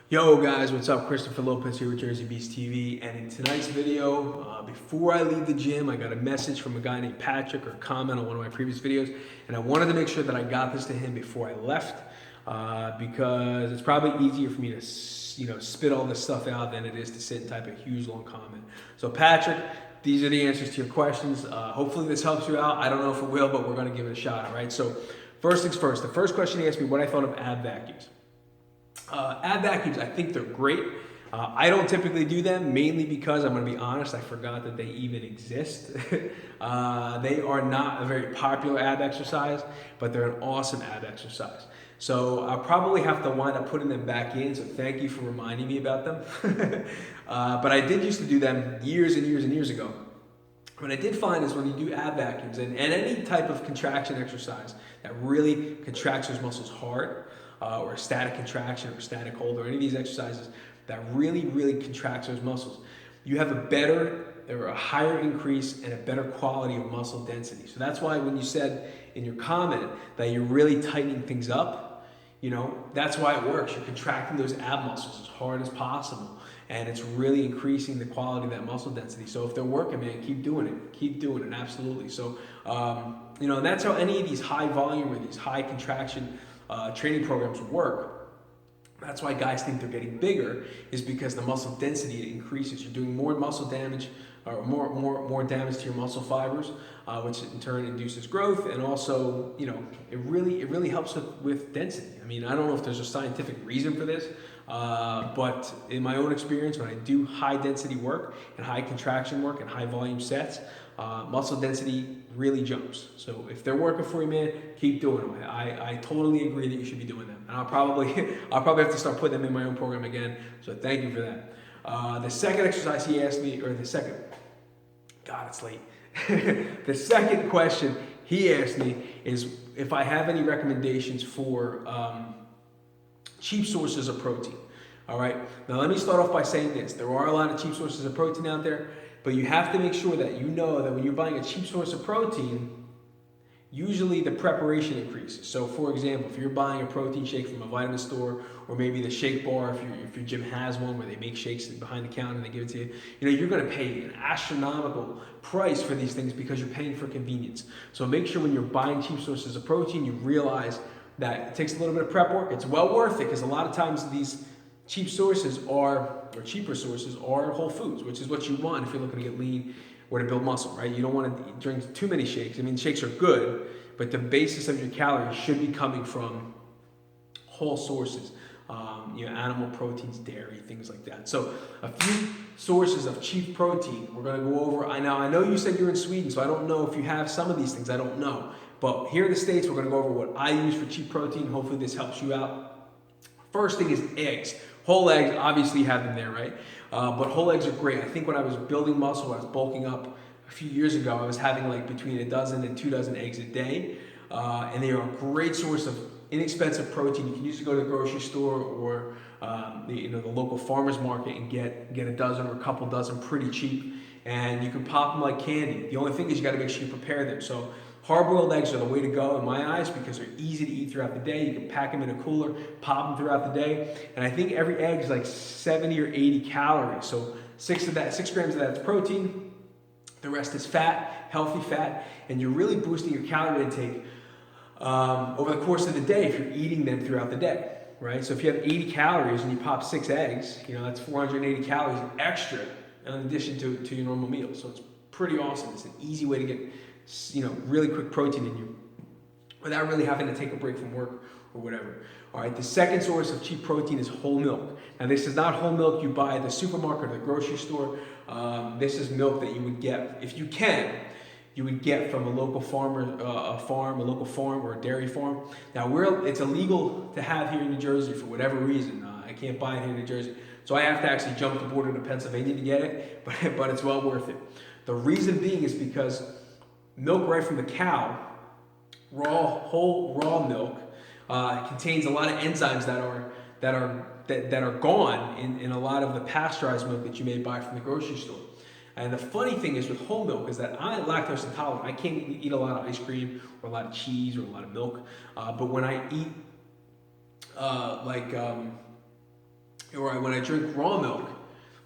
Yo guys, what's up? Christopher Lopez here with Jersey Beast TV, and in tonight's video, before I leave the gym, I got a message from a guy named Patrick, or a comment on one of my previous videos, and I wanted to make sure that I got this to him before I left, because it's probably easier for me to spit all this stuff out than it is to sit and type a huge long comment. So Patrick, these are the answers to your questions. Hopefully this helps you out. I don't know if it will, but we're going to give it a shot, all right? So first things first, the first question he asked me what I thought of ab vacuums. Ab vacuums, I think they're great. I don't typically do them, mainly because I'm going to be honest, I forgot that they even exist. They are not a very popular ab exercise, but they're an awesome ab exercise. So I'll probably have to wind up putting them back in, so thank you for reminding me about them. But I did used to do them years and years and years ago. What I did find is when you do ab vacuums and any type of contraction exercise that really contracts those muscles hard, or a static contraction or a static hold, or any of these exercises that really contracts those muscles, you have a higher increase and a better quality of muscle density. So that's why when you said in your comment that you're really tightening things up, that's why it works. You're contracting those ab muscles as hard as possible, and it's really increasing the quality of that muscle density. So if they're working, man, keep doing it, absolutely. So, and that's how any of these high volume or these high contraction training programs work. That's why guys think they're getting bigger, is because the muscle density increases. You're doing more muscle damage, or more damage to your muscle fibers, which in turn induces growth, and also, it really helps with density. I mean, I don't know if there's a scientific reason for this, but in my own experience, when I do high density work and high contraction work and high volume sets, muscle density really jumps. So if they're working for you, man, keep doing them. I totally agree that you should be doing them. And I'll probably have to start putting them in my own program again. So thank you for that. The second exercise he asked me, God, it's late. The second question he asked me is if I have any recommendations for cheap sources of protein. All right. Now let me start off by saying this: there are a lot of cheap sources of protein out there, but you have to make sure that you know that when you're buying a cheap source of protein, usually the preparation increases. So for example, if you're buying a protein shake from a vitamin store, or maybe the shake bar, if your gym has one where they make shakes behind the counter and they give it to you, you're going to pay an astronomical price for these things because you're paying for convenience. So make sure when you're buying cheap sources of protein, you realize that it takes a little bit of prep work. It's well worth it, because a lot of times these cheaper sources are whole foods, which is what you want if you're looking to get lean or to build muscle, right? You don't want to drink too many shakes. I mean, shakes are good, but the basis of your calories should be coming from whole sources, animal proteins, dairy, things like that. So a few sources of cheap protein we're going to go over. I know you said you're in Sweden, so I don't know if you have some of these things. I don't know. But here in the States, we're going to go over what I use for cheap protein. Hopefully this helps you out. First thing is eggs. Whole eggs, obviously you have them there, right? But whole eggs are great. I think when I was building muscle, when I was bulking up a few years ago, I was having like between a dozen and 2 dozen eggs a day. And they are a great source of inexpensive protein. You can usually go to the grocery store or the local farmer's market and get a dozen or a couple dozen pretty cheap. And you can pop them like candy. The only thing is you got to make sure you prepare them. So hard-boiled eggs are the way to go in my eyes, because they're easy to eat throughout the day. You can pack them in a cooler, pop them throughout the day. And I think every egg is like 70 or 80 calories. So 6 grams of that is protein. The rest is fat, healthy fat. And you're really boosting your calorie intake over the course of the day if you're eating them throughout the day, right? So if you have 80 calories and you pop 6 eggs, that's 480 calories extra in addition to your normal meal. So it's pretty awesome. It's an easy way to get really quick protein in you without really having to take a break from work or whatever. All right, the second source of cheap protein is whole milk. Now this is not whole milk you buy at the supermarket or the grocery store. This is milk that you would get, if you can, you would get from a local farmer, a local farm or a dairy farm. Now it's illegal to have here in New Jersey for whatever reason. I can't buy it here in New Jersey. So I have to actually jump the border to Pennsylvania to get it, but it's well worth it. The reason being is because milk right from the cow, whole raw milk, contains a lot of enzymes that are gone in a lot of the pasteurized milk that you may buy from the grocery store. And the funny thing is with whole milk is that I'm lactose intolerant. I can't eat a lot of ice cream or a lot of cheese or a lot of milk. But when I eat or when I drink raw milk,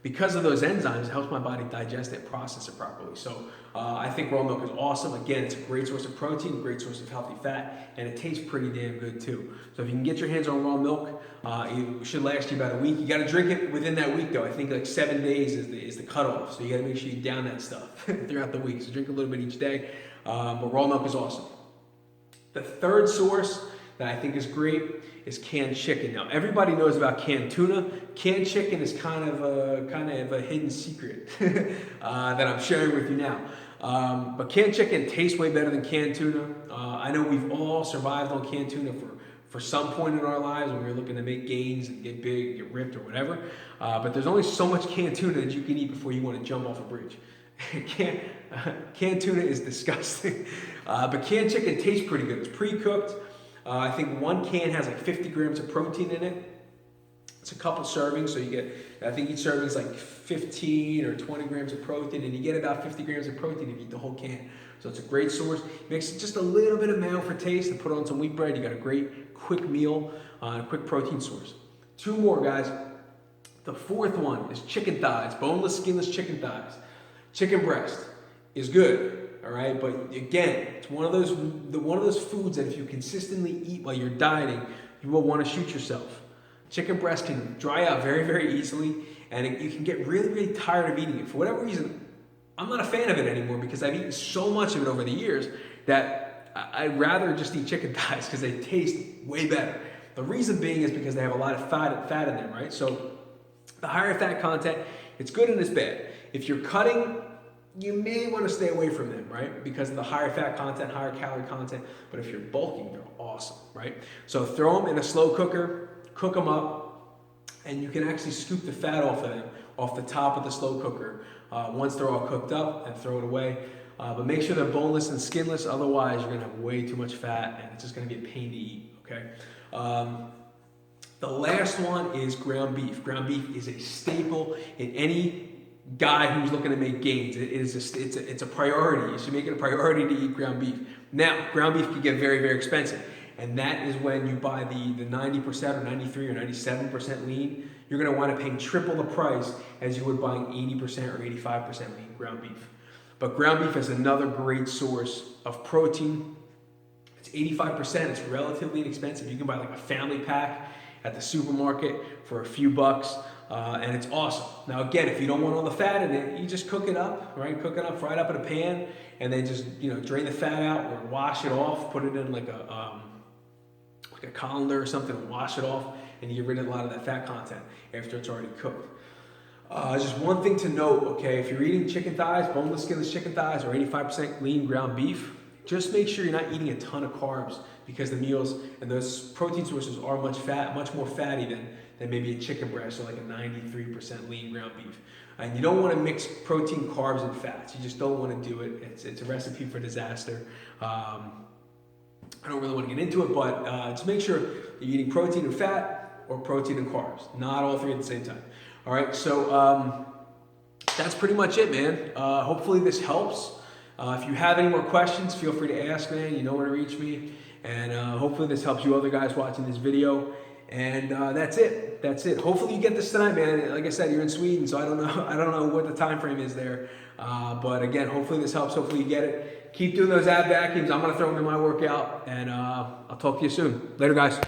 because of those enzymes, it helps my body digest it, process it properly. So I think raw milk is awesome. Again, it's a great source of protein, great source of healthy fat, and it tastes pretty damn good too. So if you can get your hands on raw milk, it should last you about a week. You got to drink it within that week though. I think like 7 days is the cutoff. So you got to make sure you down that stuff throughout the week. So drink a little bit each day. But raw milk is awesome. The third source that I think is great is canned chicken. Now everybody knows about canned tuna. Canned chicken is kind of a hidden secret that I'm sharing with you now. But canned chicken tastes way better than canned tuna. I know we've all survived on canned tuna for some point in our lives when we were looking to make gains and get big, get ripped or whatever. But there's only so much canned tuna that you can eat before you want to jump off a bridge. Canned tuna is disgusting. But canned chicken tastes pretty good. It's pre-cooked. I think one can has like 50 grams of protein in it. It's a couple servings, so you get, I think each serving is like 15 or 20 grams of protein, and you get about 50 grams of protein if you eat the whole can. So it's a great source. Mix just a little bit of mayo for taste and put on some wheat bread. You got a great quick meal, a quick protein source. 2 more, guys. The fourth one is chicken thighs, boneless, skinless chicken thighs. Chicken breast is good. All right, but again, it's one of those foods that if you consistently eat while you're dieting, you will want to shoot yourself. Chicken breast can dry out very, very easily, and you can get really, really tired of eating it. For whatever reason, I'm not a fan of it anymore because I've eaten so much of it over the years that I'd rather just eat chicken thighs because they taste way better. The reason being is because they have a lot of fat in them, right? So the higher fat content, it's good and it's bad. If you're cutting, you may want to stay away from them, right? Because of the higher fat content, higher calorie content. But if you're bulking, they're awesome, right? So throw them in a slow cooker, cook them up, and you can actually scoop the fat off of them, off the top of the slow cooker once they're all cooked up, and throw it away. But make sure they're boneless and skinless, otherwise you're gonna have way too much fat and it's just gonna be a pain to eat, okay? The last one is ground beef. Ground beef is a staple in any guy who's looking to make gains. It's a priority. You should make it a priority to eat ground beef. Now, ground beef can get very, very expensive. And that is when you buy the 90% or 93 or 97% lean, you're gonna wind up paying triple the price as you would buying 80% or 85% lean ground beef. But ground beef is another great source of protein. It's 85%, it's relatively inexpensive. You can buy like a family pack at the supermarket for a few bucks. And it's awesome. Now again, if you don't want all the fat in it, you just cook it up, right? Cook it up, fry it up in a pan, and then just drain the fat out or wash it off. Put it in like a colander or something, and wash it off, and you get rid of a lot of that fat content after it's already cooked. Just one thing to note, okay? If you're eating chicken thighs, boneless, skinless chicken thighs, or 85% lean ground beef, just make sure you're not eating a ton of carbs because the meals and those protein sources are much more fatty than maybe a chicken breast or like a 93% lean ground beef. And you don't want to mix protein, carbs, and fats. You just don't want to do it. It's a recipe for disaster. I don't really want to get into it, but just make sure you're eating protein and fat or protein and carbs, not all three at the same time. All right, so that's pretty much it, man. Hopefully this helps. If you have any more questions, feel free to ask, man. You know where to reach me. And hopefully this helps you other guys watching this video. And that's it. That's it. Hopefully you get this tonight, man. Like I said, you're in Sweden, so I don't know what the time frame is there. But again, hopefully this helps. Hopefully you get it. Keep doing those ab vacuums. I'm gonna throw them in my workout, and I'll talk to you soon. Later, guys.